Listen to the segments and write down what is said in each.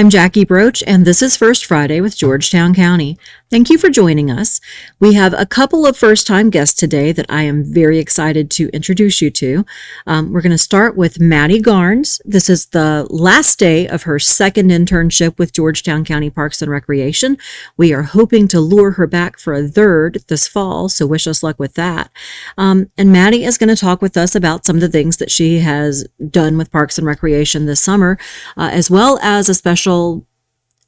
I'm Jackie Broach, and this is First Friday with Georgetown County. Thank you for joining us. We have a couple of first-time guests today that I am very excited to introduce you to. We're going to start with Maddie Garnes. This is the last day of her second internship with Georgetown County Parks and Recreation. We are hoping to lure her back for a third this fall, so wish us luck with that. And Maddie is going to talk with us about some of the things that she has done with Parks and Recreation this summer, as well as a special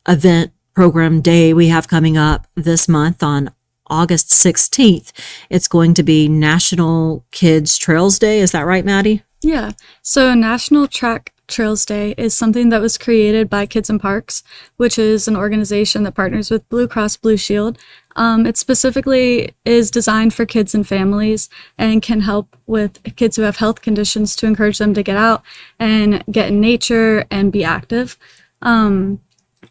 event program day we have coming up this month on August 16th. It's going to be National Kids Trails Day. Is that right, Maddie? Yeah. So National Track Trails Day is something that was created by Kids in Parks, which is an organization that partners with Blue Cross Blue Shield. It specifically is designed for kids and families and can help with kids who have health conditions to encourage them to get out and get in nature and be active.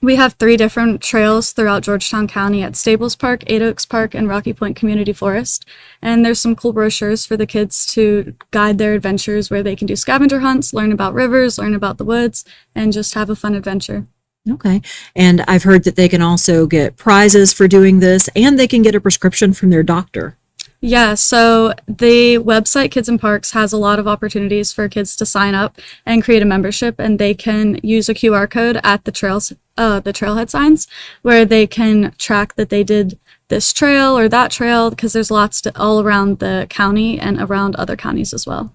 We have 3 different trails throughout Georgetown County at Stables Park, Eight Oaks Park, and Rocky Point Community Forest. And there's some cool brochures for the kids to guide their adventures where they can do scavenger hunts, learn about rivers, learn about the woods, and just have a fun adventure. Okay. And I've heard that they can also get prizes for doing this, and they can get a prescription from their doctor. Yeah, so the website Kids in Parks has a lot of opportunities for kids to sign up and create a membership, and they can use a QR code at the trailhead signs where they can track that they did this trail or that trail, because there's lots all around the county and around other counties as well.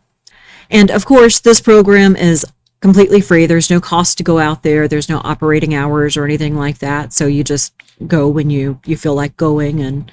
And of course, this program is completely free. There's no cost to go out there. There's no operating hours or anything like that. So you just go when you feel like going and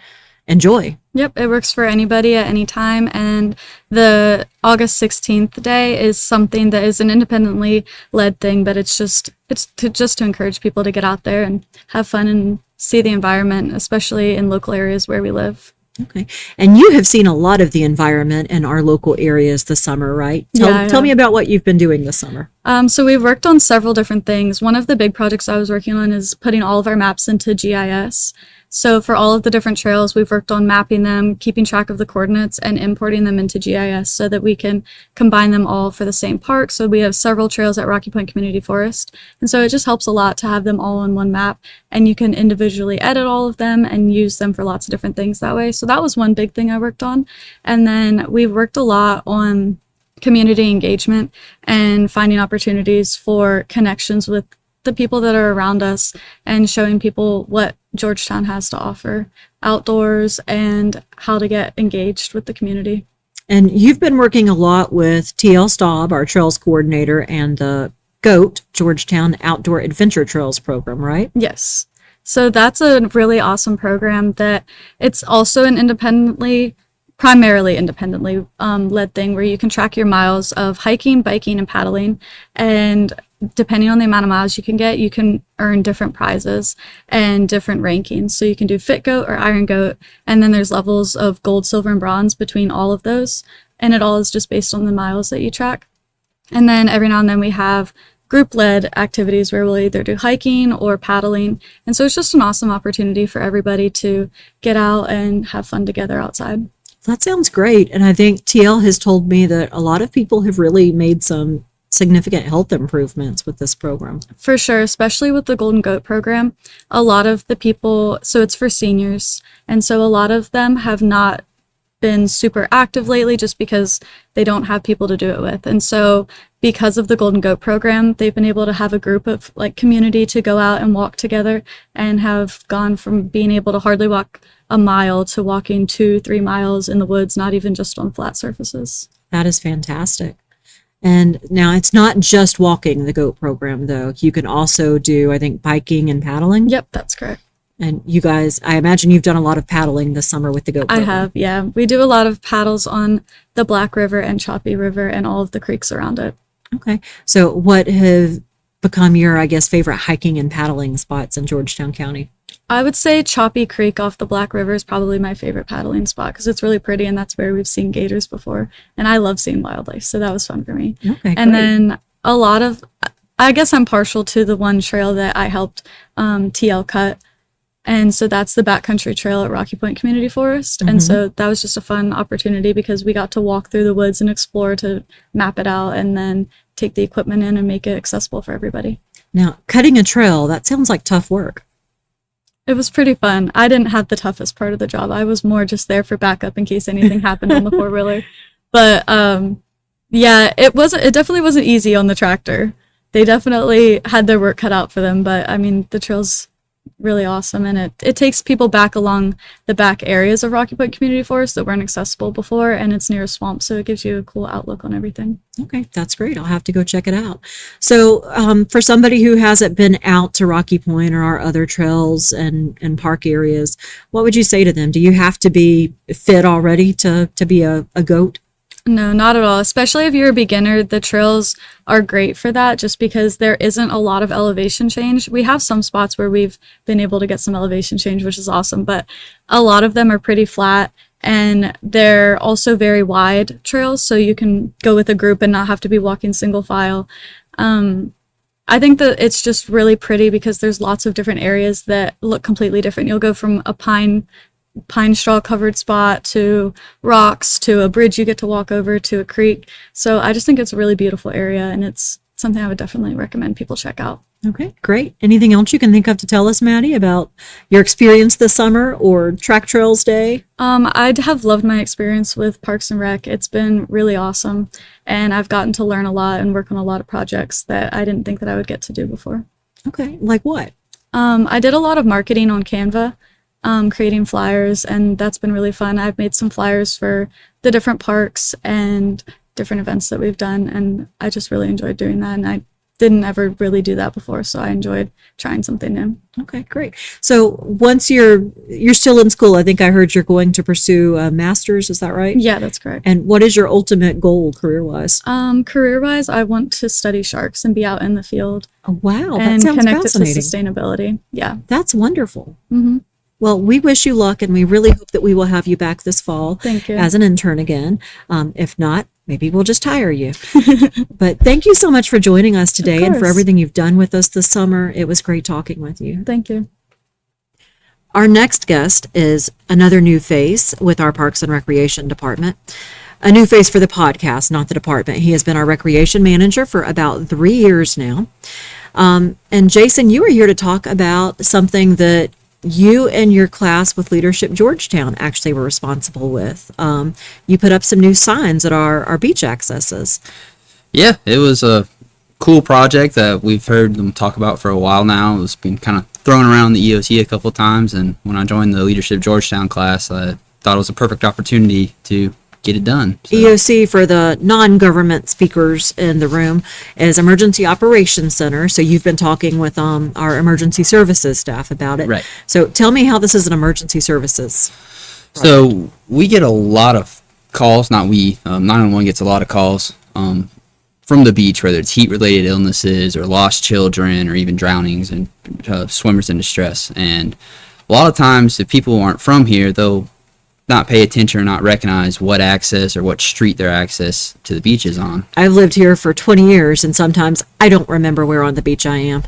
enjoy. Yep, it works for anybody at any time, and the August 16th day is something that is an independently led thing, but it's to encourage people to get out there and have fun and see the environment, especially in local areas where we live. Okay. And you have seen a lot of the environment in our local areas this summer, right? Tell me about what you've been doing this summer. So we've worked on several different things. One of the big projects I was working on is putting all of our maps into GIS. So for all of the different trails, we've worked on mapping them, keeping track of the coordinates, and importing them into GIS so that we can combine them all for the same park. So we have several trails at Rocky Point Community Forest. And so it just helps a lot to have them all on one map, and you can individually edit all of them and use them for lots of different things that way. So that was one big thing I worked on. And then we've worked a lot on community engagement and finding opportunities for connections with the people that are around us and showing people what Georgetown has to offer outdoors and how to get engaged with the community. And you've been working a lot with TL Staub, our trails coordinator, and the GOAT, Georgetown Outdoor Adventure Trails program, right? Yes. So that's a really awesome program that it's also an primarily independently led thing where you can track your miles of hiking, biking, and paddling, and depending on the amount of miles you can earn different prizes and different rankings. So you can do Fit Goat or Iron Goat, and then there's levels of gold, silver, and bronze between all of those, and it all is just based on the miles that you track. And then every now and then we have group-led activities where we'll either do hiking or paddling, and so it's just an awesome opportunity for everybody to get out and have fun together outside. That sounds great. And I think TL has told me that a lot of people have really made some significant health improvements with this program. For sure, especially with the Golden Goat program. A lot of the people, so it's for seniors, and so a lot of them have not been super active lately just because they don't have people to do it with. And so because of the Golden Goat program, they've been able to have a group of community to go out and walk together, and have gone from being able to hardly walk a mile to walking 2-3 miles in the woods, not even just on flat surfaces. That is fantastic. And now it's not just walking, the GOAT program, though. You can also do, I think, biking and paddling. Yep, that's correct. And you guys, I imagine you've done a lot of paddling this summer with the GOAT program. I have, yeah. We do a lot of paddles on the Black River and Choppy River and all of the creeks around it. Okay. So what have become your, I guess, favorite hiking and paddling spots in Georgetown County? I would say Choppy Creek off the Black River is probably my favorite paddling spot because it's really pretty, and that's where we've seen gators before. And I love seeing wildlife, so that was fun for me. Okay, and then a lot of, I guess I'm partial to the one trail that I helped TL cut. And so that's the backcountry trail at Rocky Point Community Forest. Mm-hmm. And so that was just a fun opportunity because we got to walk through the woods and explore to map it out and then take the equipment in and make it accessible for everybody. Now, cutting a trail, that sounds like tough work. It was pretty fun. I didn't have the toughest part of the job. I was more just there for backup in case anything happened on the four-wheeler. But yeah, it definitely wasn't easy on the tractor. They definitely had their work cut out for them, but I mean, the trail's really awesome, and it takes people back along the back areas of Rocky Point Community Forest that weren't accessible before, and it's near a swamp, so it gives you a cool outlook on everything. Okay, that's great. I'll have to go check it out. So for somebody who hasn't been out to Rocky Point or our other trails and park areas, what would you say to them? Do you have to be fit already to be a goat? No, not at all. Especially if you're a beginner, the trails are great for that just because there isn't a lot of elevation change. We have some spots where we've been able to get some elevation change, which is awesome, but a lot of them are pretty flat, and they're also very wide trails, so you can go with a group and not have to be walking single file. I think that it's just really pretty because there's lots of different areas that look completely different. You'll go from a pine straw covered spot to rocks to a bridge you get to walk over to a creek. So I just think it's a really beautiful area, and it's something I would definitely recommend people check out. Okay, great. Anything else you can think of to tell us, Maddie, about your experience this summer or Track Trails Day? I'd have loved my experience with Parks and Rec. It's been really awesome, and I've gotten to learn a lot and work on a lot of projects that I didn't think that I would get to do before. Okay, like what? I did a lot of marketing on Canva, creating flyers, and that's been really fun. I've made some flyers for the different parks and different events that we've done, and I just really enjoyed doing that, and I didn't ever really do that before, so I enjoyed trying something new. Okay, great. So once you're still in school, I think I heard you're going to pursue a master's, is that right? Yeah, that's correct. And what is your ultimate goal career-wise? Career-wise, I want to study sharks and be out in the field. Oh, wow, that and sounds connect fascinating. it to sustainability. Yeah. That's wonderful. Mm-hmm. Well, we wish you luck, and we really hope that we will have you back this fall Thank you. as an intern again. If not, maybe we'll just hire you. But thank you so much for joining us today and for everything you've done with us this summer. It was great talking with you. Thank you. Our next guest is another new face with our Parks and Recreation Department. A new face for the podcast, not the department. He has been our recreation manager for about 3 years now. And Jason, you are here to talk about something that you and your class with Leadership Georgetown actually were responsible with. You put up some new signs at our beach accesses. Yeah, it was a cool project that we've heard them talk about for a while now. It's been kind of thrown around the EOT a couple of times, and when I joined the Leadership Georgetown class, I thought it was a perfect opportunity to get it done. So. EOC, for the non-government speakers in the room, is Emergency Operations Center. So you've been talking with our emergency services staff about it. Right. So tell me how this is an emergency services project. So we get a lot of calls, 911 gets a lot of calls from the beach, whether it's heat-related illnesses or lost children or even drownings and swimmers in distress. And a lot of times, if people aren't from here, they'll not pay attention or not recognize what access or what street their access to the beach is on. I've lived here for 20 years, and sometimes I don't remember where on the beach I am.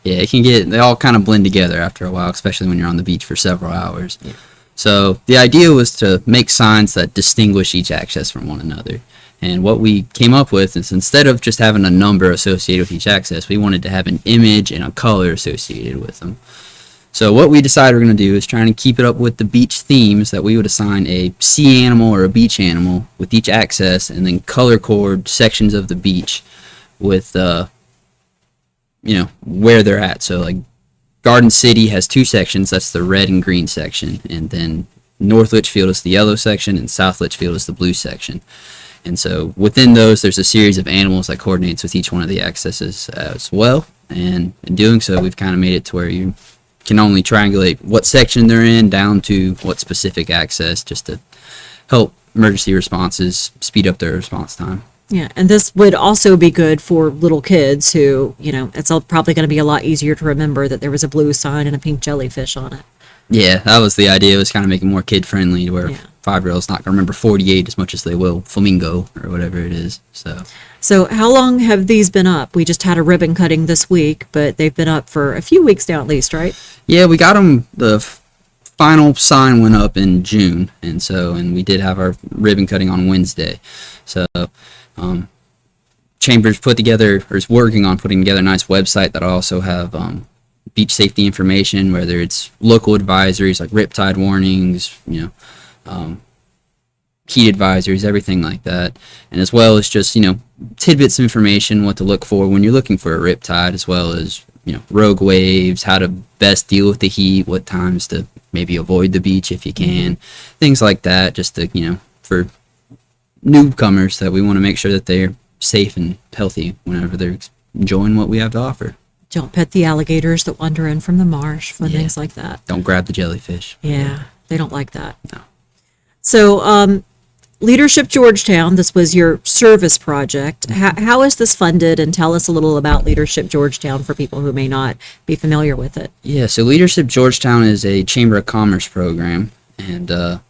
Yeah, they all kind of blend together after a while, especially when you're on the beach for several hours. Yeah. So the idea was to make signs that distinguish each access from one another. And what we came up with is, instead of just having a number associated with each access, we wanted to have an image and a color associated with them. So what we decided we're going to do is try and keep it up with the beach themes, that we would assign a sea animal or a beach animal with each access, and then color code sections of the beach with where they're at. So like Garden City has 2 sections. That's the red and green section, and then North Litchfield is the yellow section, and South Litchfield is the blue section. And so within those, there's a series of animals that coordinates with each one of the accesses as well. And in doing so, we've kind of made it to where you can only triangulate what section they're in down to what specific access, just to help emergency responses speed up their response time. Yeah, and this would also be good for little kids who, it's probably going to be a lot easier to remember that there was a blue sign and a pink jellyfish on it. Yeah, that was the idea, was kind of making it more kid-friendly, to where 5-year-olds not going to remember 48 as much as they will flamingo or whatever it is. So how long have these been up? We just had a ribbon cutting this week, but they've been up for a few weeks now at least, right? Yeah, we got them, the final sign went up in June, and we did have our ribbon cutting on Wednesday. So Chambers put together, or is working on putting together a nice website that'll also have beach safety information, whether it's local advisories like riptide warnings, heat advisories, everything like that, and as well as just tidbits of information, what to look for when you're looking for a riptide, as well as rogue waves, how to best deal with the heat, what times to maybe avoid the beach if you can, things like that, just to for newcomers, that we want to make sure that they're safe and healthy whenever they're enjoying what we have to offer. Don't pet the alligators that wander in from the marsh, things like that. Don't grab the jellyfish. Yeah, they don't like that. No. So, Leadership Georgetown, this was your service project. How is this funded? And tell us a little about Leadership Georgetown for people who may not be familiar with it. Yeah, so Leadership Georgetown is a Chamber of Commerce program, and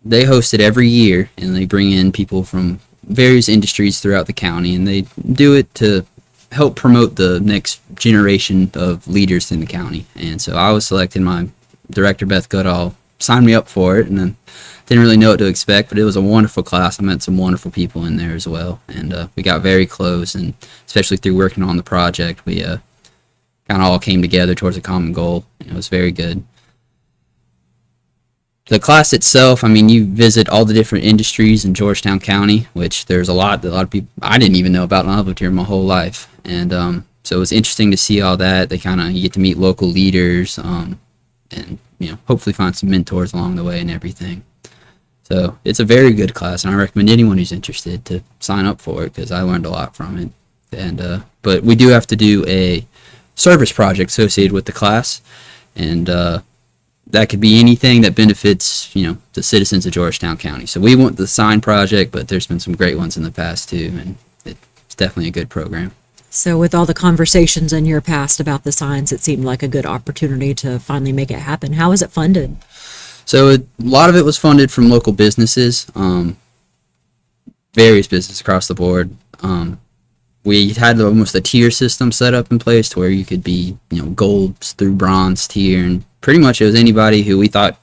they host it every year, and they bring in people from various industries throughout the county, and they do it to help promote the next generation of leaders in the county. And so I was selected. My director, Beth Goodall, signed me up for it, and then didn't really know what to expect, but it was a wonderful class. I met some wonderful people in there as well, and we got very close, and especially through working on the project, we kind of all came together towards a common goal, and it was very good. The class itself, I mean, you visit all the different industries in Georgetown County, which there's a lot of people I didn't even know about, and I've lived here my whole life, and so it was interesting to see all that. You get to meet local leaders, and hopefully find some mentors along the way and everything. So it's a very good class, and I recommend anyone who's interested to sign up for it, because I learned a lot from it. And but we do have to do a service project associated with the class, and that could be anything that benefits the citizens of Georgetown County. So we want the sign project, but there's been some great ones in the past too, and it's definitely a good program. So with all the conversations in your past about the signs, it seemed like a good opportunity to finally make it happen. How is it funded? So a lot of it was funded from local businesses, various businesses across the board. We had almost a tier system set up in place to where you could be, gold through bronze tier, and pretty much it was anybody who we thought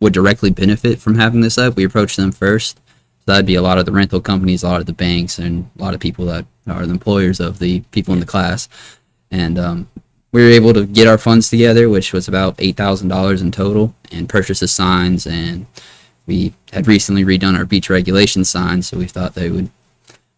would directly benefit from having this up. We approached them first. So that'd be a lot of the rental companies, a lot of the banks, and a lot of people that are the employers of the people in the class. And we were able to get our funds together, which was about $8,000 in total, and purchase the signs. And we had recently redone our beach regulation signs, so we thought they would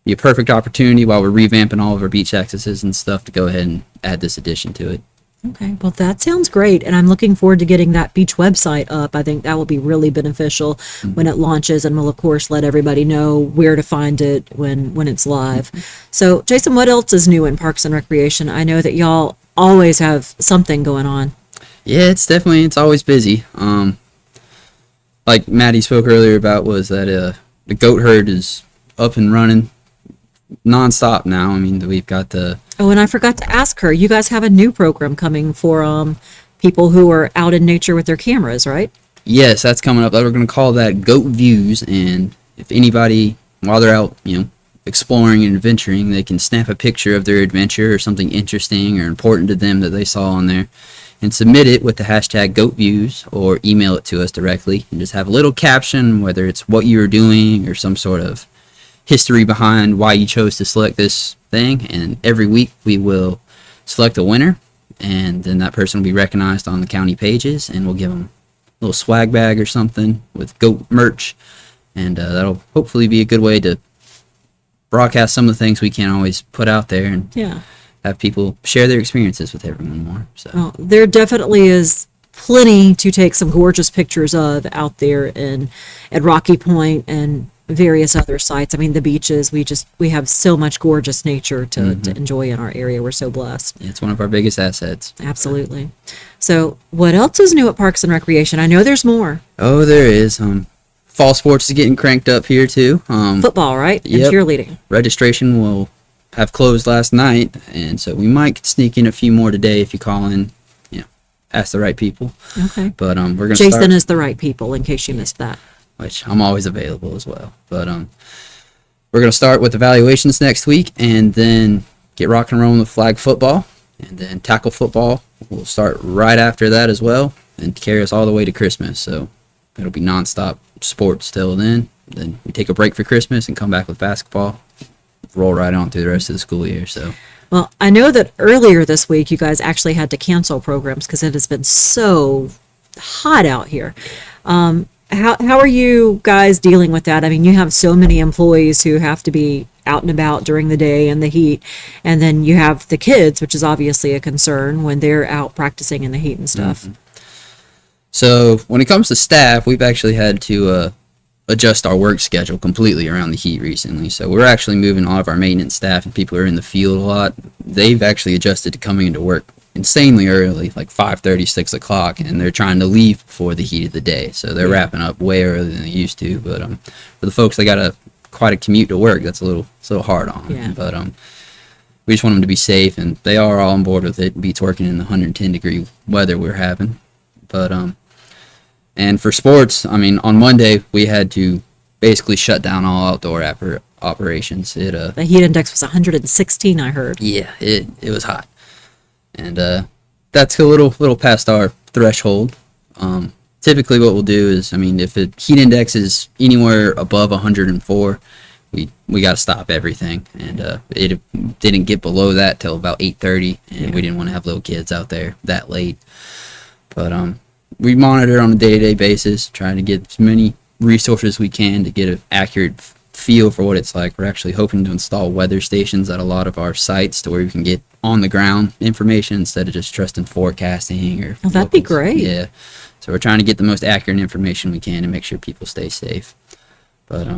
be a perfect opportunity while we're revamping all of our beach accesses and stuff to go ahead and add this addition to it. Okay, well, that sounds great, and I'm looking forward to getting that beach website up. I think that will be really beneficial when it launches, and we'll, of course, let everybody know where to find it when it's live. So, Jason, what else is new in Parks and Recreation? I know that y'all always have something going on. Yeah, it's always busy. Like Maddie spoke earlier about, was that the goat herd is up and running nonstop now. I mean, we've got the... Oh, and I forgot to ask her, you guys have a new program coming for people who are out in nature with their cameras, right? Yes, that's coming up. We're going to call that Goat Views, and if anybody, while they're out, exploring and adventuring, they can snap a picture of their adventure or something interesting or important to them that they saw on there, and submit it with the hashtag GoatViews, or email it to us directly, and just have a little caption, whether it's what you were doing or some sort of history behind why you chose to select this thing. And every week we will select a winner, and then that person will be recognized on the county pages, and we'll give them a little swag bag or something with goat merch, and that'll hopefully be a good way to broadcast some of the things we can't always put out there, and have people share their experiences with everyone more. So well, there definitely is plenty to take some gorgeous pictures of out there at Rocky Point and various other sites. I mean, the beaches, we have so much gorgeous nature to enjoy in our area. We're so blessed. It's one of our biggest assets. Absolutely. So what else is new at Parks and Recreation? I know there's more. Oh, there is. Fall sports is getting cranked up here too. Football, right? And Yep. cheerleading. Registration will have closed last night, and so we might sneak in a few more today if you call in, ask the right people. Okay. But we're gonna Jason start, is the right people, in case you missed that. which I'm always available as well. But we're gonna start with evaluations next week, and then get rock and rolling with flag football, and then tackle football will start right after that as well, and carry us all the way to Christmas. So it'll be nonstop sports till then. Then we take a break for Christmas and come back with basketball. roll right on through the rest of the school year. So. Well, I know that earlier this week you guys actually had to cancel programs because it has been so hot out here. How are you guys dealing with that? I mean, you have so many employees who have to be out and about during the day in the heat, and then you have the kids, which is obviously a concern when they're out practicing in the heat and stuff. Mm-hmm. So when it comes to staff, we've actually had to adjust our work schedule completely around the heat recently. So we're actually moving all of our maintenance staff and people who are in the field a lot. They've actually adjusted to coming into work insanely early, like 5:30, 6 o'clock, and they're trying to leave before the heat of the day. So they're wrapping up way earlier than they used to. But for the folks that got quite a commute to work, that's a little hard on them. Yeah. But we just want them to be safe, and they are all on board with it. Beats working in the 110-degree weather we're having. But and for sports, I mean, on Monday we had to basically shut down all outdoor operations. The heat index was 116, I heard. Yeah, it was hot, and that's a little past our threshold. Typically, what we'll do is, I mean, if the heat index is anywhere above 104, we got to stop everything, and it didn't get below that till about 8:30, and we didn't want to have little kids out there that late. But we monitor on a day-to-day basis, trying to get as many resources as we can to get an accurate feel for what it's like. We're actually hoping to install weather stations at a lot of our sites to where we can get on-the-ground information instead of just trusting forecasting or. Oh, that'd be great. Yeah. So we're trying to get the most accurate information we can and make sure people stay safe. But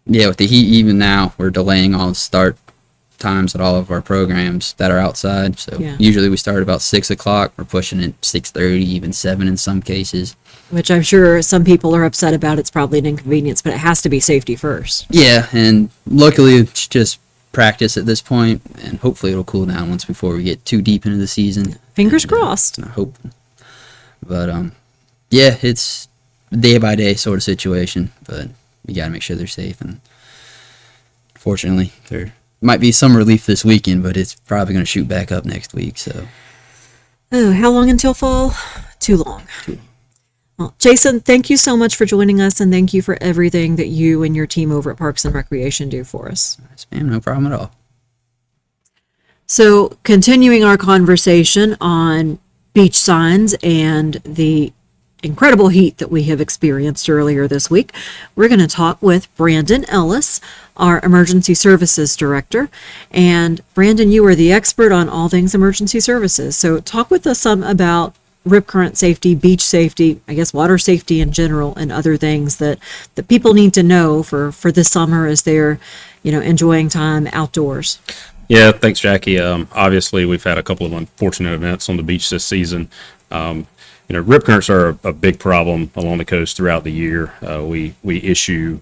yeah, with the heat even now, we're delaying all the start times at all of our programs that are outside. So usually we start about 6 o'clock. We're pushing it 6:30, even 7 in some cases. Which I'm sure some people are upset about. It's probably an inconvenience, but it has to be safety first. Yeah, and luckily it's just practice at this point, and hopefully it'll cool down once before we get too deep into the season. Fingers crossed. I hope. But yeah, it's day by day sort of situation, but we got to make sure they're safe, and fortunately there might be some relief this weekend, but it's probably going to shoot back up next week. So, oh, how long until fall? Too long. Well, Jason, thank you so much for joining us, and thank you for everything that you and your team over at Parks and Recreation do for us. Yes, ma'am, no problem at all. So, continuing our conversation on beach signs and the incredible heat that we have experienced earlier this week, we're going to talk with Brandon Ellis, our Emergency Services Director. And Brandon, you are the expert on all things emergency services. So talk with us some about rip current safety, beach safety, I guess water safety in general, and other things that people need to know for this summer as they're, enjoying time outdoors. Yeah, thanks, Jackie. Obviously, we've had a couple of unfortunate events on the beach this season. Rip currents are a big problem along the coast throughout the year. We issue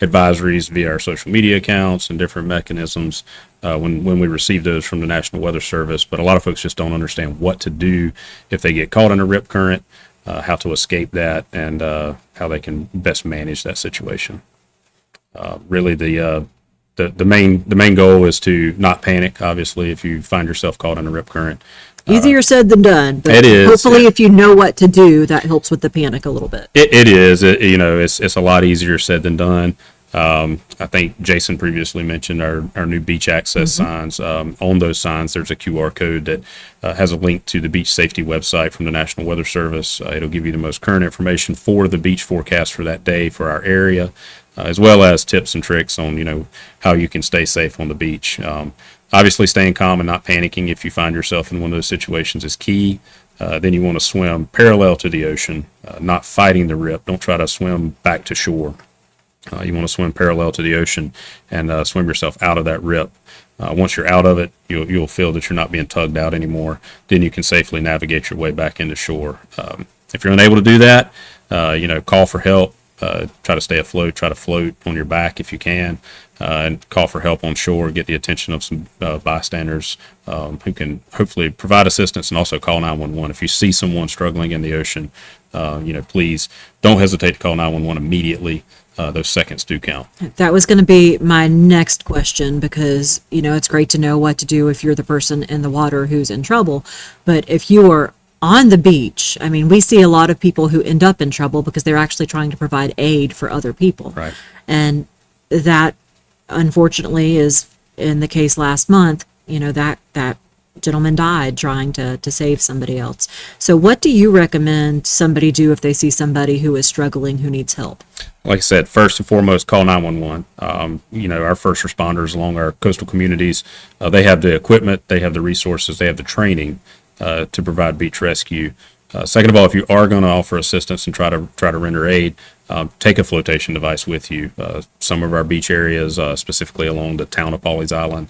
advisories via our social media accounts and different mechanisms when we receive those from the National Weather Service. But a lot of folks just don't understand what to do if they get caught in a rip current, how to escape that, and how they can best manage that situation. Really, the main goal is to not panic. Obviously, if you find yourself caught in a rip current. Easier said than done, but it is, hopefully if you know what to do, that helps with the panic a little bit. It is. It's a lot easier said than done. I think Jason previously mentioned our new beach access signs. On those signs, there's a QR code that has a link to the beach safety website from the National Weather Service. It'll give you the most current information for the beach forecast for that day for our area, as well as tips and tricks on, how you can stay safe on the beach. Obviously, staying calm and not panicking if you find yourself in one of those situations is key. Then you want to swim parallel to the ocean, not fighting the rip. Don't try to swim back to shore. You want to swim parallel to the ocean and swim yourself out of that rip. Once you're out of it, you'll feel that you're not being tugged out anymore. Then you can safely navigate your way back into shore. If you're unable to do that, call for help. Try to stay afloat. Try to float on your back if you can. And call for help on shore, get the attention of some bystanders who can hopefully provide assistance, and also call 911. If you see someone struggling in the ocean, please don't hesitate to call 911 immediately. Those seconds do count. That was going to be my next question because, it's great to know what to do if you're the person in the water who's in trouble. But if you are on the beach, I mean, we see a lot of people who end up in trouble because they're actually trying to provide aid for other people. Right. And that unfortunately, is in the case last month, that gentleman died trying to save somebody else. So what do you recommend somebody do if they see somebody who is struggling, who needs help? Like I said, first and foremost, call 911. Our first responders along our coastal communities, they have the equipment, they have the resources, they have the training to provide beach rescue. Second of all, if you are going to offer assistance and try to render aid, take a flotation device with you. Some of our beach areas, specifically along the town of Pawleys Island,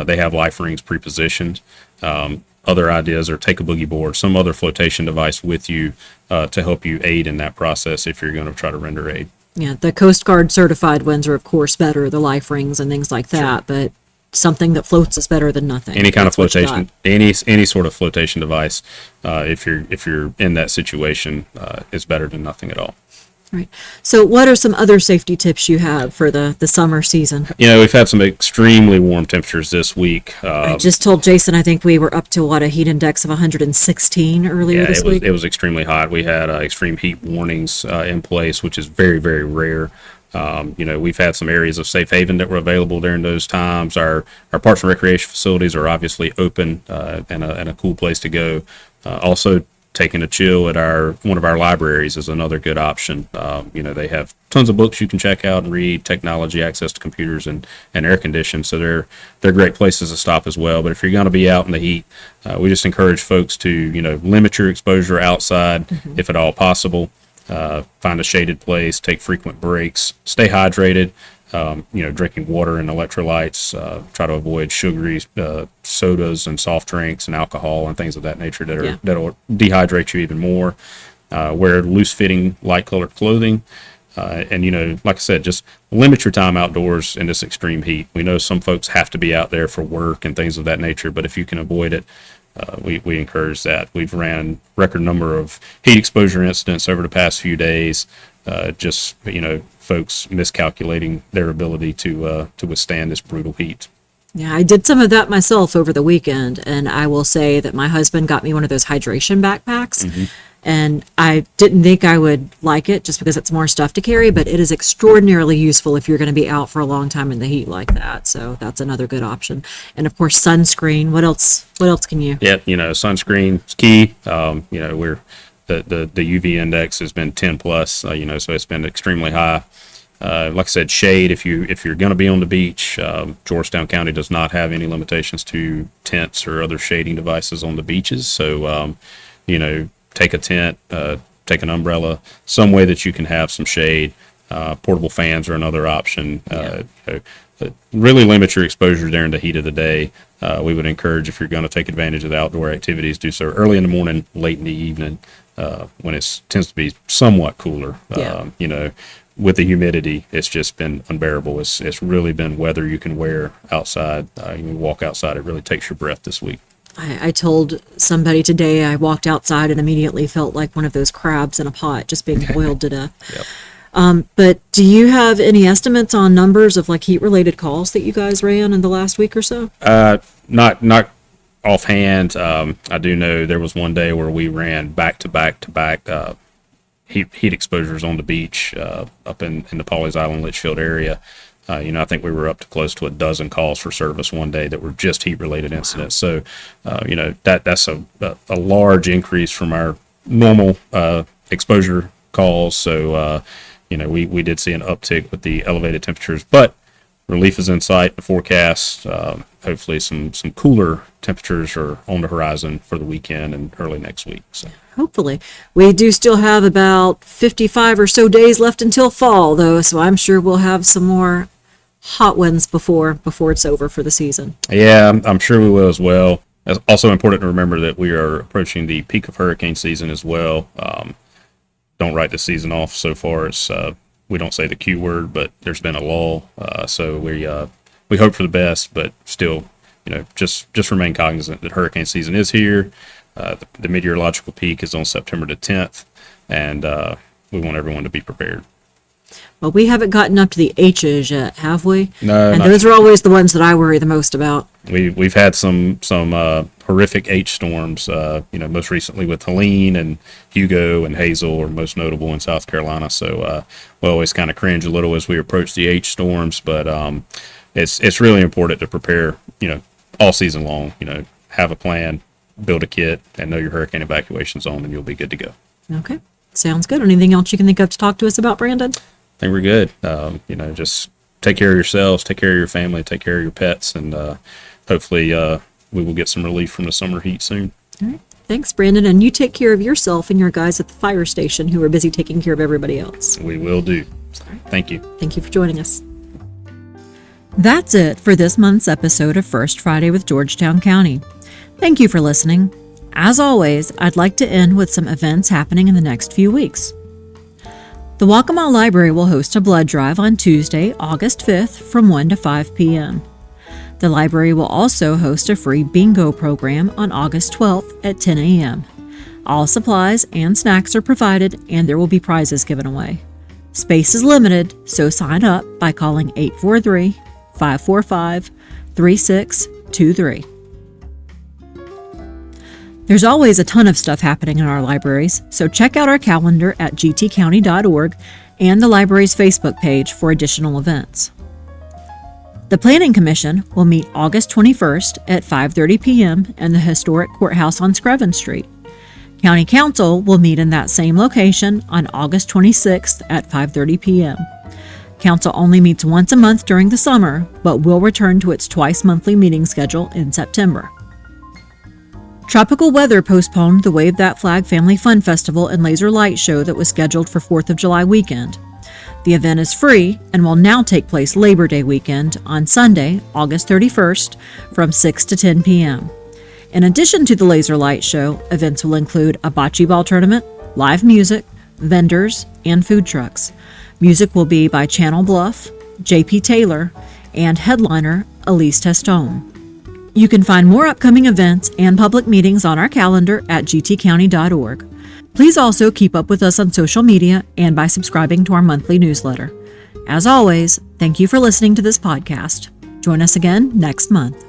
they have life rings pre-positioned. Other ideas are take a boogie board, some other flotation device with you to help you aid in that process if you're going to try to render aid. Yeah, the Coast Guard certified ones are, of course, better, the life rings and things like that, but something that floats is better than nothing. Any kind of flotation, any sort of flotation device, if you're in that situation, is better than nothing at all. Right. So what are some other safety tips you have for the summer season? We've had some extremely warm temperatures this week. I just told Jason, I think we were up to a heat index of 116 earlier this week. It was extremely hot. We had extreme heat warnings in place, which is very, very rare. We've had some areas of safe haven that were available during those times. Our parks and recreation facilities are obviously open and a cool place to go. Also, taking a chill at one of our libraries is another good option. They have tons of books you can check out and read, technology, access to computers and air conditioning. So they're great places to stop as well. But if you're going to be out in the heat, we just encourage folks to, limit your exposure outside if at all possible. Find a shaded place, take frequent breaks, stay hydrated. Drinking water and electrolytes, try to avoid sugary sodas and soft drinks and alcohol and things of that nature that'll dehydrate you even more. Wear loose-fitting, light-colored clothing. Like I said, just limit your time outdoors in this extreme heat. We know some folks have to be out there for work and things of that nature, but if you can avoid it, we encourage that. We've ran record number of heat exposure incidents over the past few days. Folks miscalculating their ability to withstand this brutal heat. Yeah, I did some of that myself over the weekend, and I will say that my husband got me one of those hydration backpacks, and I didn't think I would like it just because it's more stuff to carry, but it is extraordinarily useful if you're going to be out for a long time in the heat like that. So that's another good option. And of course, sunscreen. What else can you? Yeah, sunscreen is key. We're the UV index has been 10 plus, so it's been extremely high. Like I said, shade, if you're going to be on the beach, Georgetown County does not have any limitations to tents or other shading devices on the beaches. So, take a tent, take an umbrella, some way that you can have some shade. Portable fans are another option. Really limit your exposure during the heat of the day. We would encourage, if you're going to take advantage of the outdoor activities, do so early in the morning, late in the evening, when it tends to be somewhat cooler. With the humidity, it's just been unbearable. It's really been weather you can wear outside. You can walk outside. It really takes your breath this week. I told somebody today I walked outside and immediately felt like one of those crabs in a pot just being boiled to death. Yep. But do you have any estimates on numbers of heat-related calls that you guys ran in the last week or so? Not offhand. I do know there was one day where we ran back to back heat exposures on the beach up in the Pawleys Island, Litchfield area. I think we were up to close to a dozen calls for service one day that were just heat-related incidents. So, that's a large increase from our normal exposure calls. So, we did see an uptick with the elevated temperatures, but relief is in sight. The forecast, hopefully some cooler temperatures are on the horizon for the weekend and early next week. So. Hopefully. We do still have about 55 or so days left until fall, though, so I'm sure we'll have some more hot ones before it's over for the season. Yeah, I'm sure we will as well. It's also important to remember that we are approaching the peak of hurricane season as well. Don't write the season off so far. It's we don't say the Q word, but there's been a lull. So we hope for the best, but still, just remain cognizant that hurricane season is here. The meteorological peak is on September the 10th, and we want everyone to be prepared. Well, we haven't gotten up to the H's yet, have we? No, and those are always the ones that I worry the most about. We've had some horrific H storms, most recently with Helene and Hugo and Hazel are most notable in South Carolina. So we always kind of cringe a little as we approach the H storms, but it's really important to prepare, all season long. Have a plan, build a kit, and know your hurricane evacuation zone, and you'll be good to go. Okay. Sounds good. Anything else you can think of to talk to us about, Brandon? I think we're good. Just take care of yourselves, take care of your family, take care of your pets, and hopefully we will get some relief from the summer heat soon. All right. Thanks, Brandon. And you take care of yourself and your guys at the fire station who are busy taking care of everybody else. We will do. Thank you. Thank you for joining us. That's it for this month's episode of First Friday with Georgetown County. Thank you for listening. As always, I'd like to end with some events happening in the next few weeks. The Waccamaw Library will host a blood drive on Tuesday, August 5th from 1 to 5 p.m. The library will also host a free bingo program on August 12th at 10 a.m. All supplies and snacks are provided, and there will be prizes given away. Space is limited, so sign up by calling 843-545-3623. There's always a ton of stuff happening in our libraries, so check out our calendar at gtcounty.org and the library's Facebook page for additional events. The Planning Commission will meet August 21st at 5:30 p.m. in the historic courthouse on Screven Street. County Council will meet in that same location on August 26th at 5:30 p.m. Council only meets once a month during the summer, but will return to its twice-monthly meeting schedule in September. Tropical weather postponed the Wave That Flag Family Fun Festival and Laser Light Show that was scheduled for 4th of July weekend. The event is free and will now take place Labor Day weekend on Sunday, August 31st from 6 to 10 p.m. In addition to the Laser Light Show, events will include a bocce ball tournament, live music, vendors, and food trucks. Music will be by Channel Bluff, J.P. Taylor, and headliner Elise Testone. You can find more upcoming events and public meetings on our calendar at gtcounty.org. Please also keep up with us on social media and by subscribing to our monthly newsletter. As always, thank you for listening to this podcast. Join us again next month.